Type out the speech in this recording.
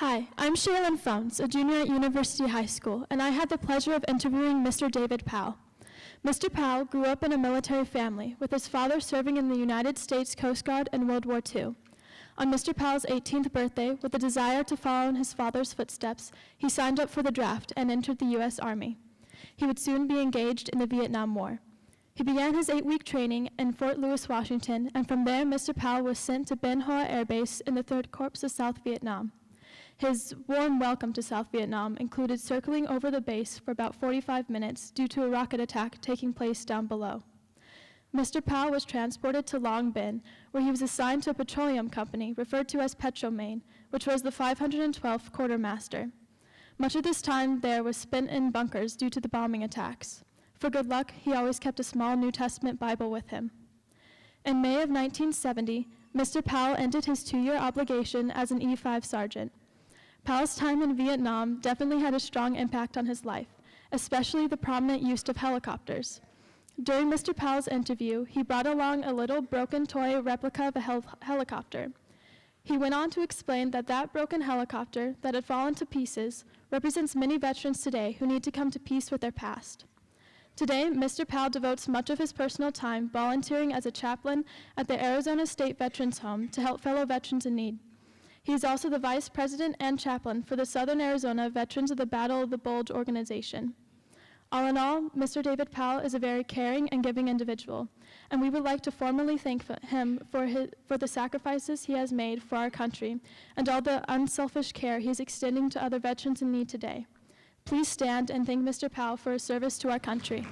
Hi, I'm Shaylin Frounds, a junior at University High School, and I had the pleasure of interviewing Mr. David Powell. Mr. Powell grew up in a military family, with his father serving in the United States Coast Guard in World War II. On Mr. Powell's 18th birthday, with a desire to follow in his father's footsteps, he signed up for the draft and entered the U.S. Army. He would soon be engaged in the Vietnam War. He began his 8-week training in Fort Lewis, Washington, and from there, Mr. Powell was sent to Ben Hoa Air Base in the 3rd Corps of South Vietnam. His warm welcome to South Vietnam included circling over the base for about 45 minutes due to a rocket attack taking place down below. Mr. Powell was transported to Long Binh, where he was assigned to a petroleum company referred to as Petromain, which was the 512th quartermaster. Much of this time there was spent in bunkers due to the bombing attacks. For good luck, he always kept a small New Testament Bible with him. In May of 1970, Mr. Powell ended his 2-year obligation as an E-5 sergeant. Powell's time in Vietnam definitely had a strong impact on his life, especially the prominent use of helicopters. During Mr. Powell's interview, he brought along a little broken toy replica of a helicopter. He went on to explain that that broken helicopter that had fallen to pieces represents many veterans today who need to come to peace with their past. Today, Mr. Powell devotes much of his personal time volunteering as a chaplain at the Arizona State Veterans Home to help fellow veterans in need. He is also the vice president and chaplain for the Southern Arizona Veterans of the Battle of the Bulge organization. All in all, Mr. David Powell is a very caring and giving individual, and we would like to formally thank him for the sacrifices he has made for our country and all the unselfish care he is extending to other veterans in need today. Please stand and thank Mr. Powell for his service to our country.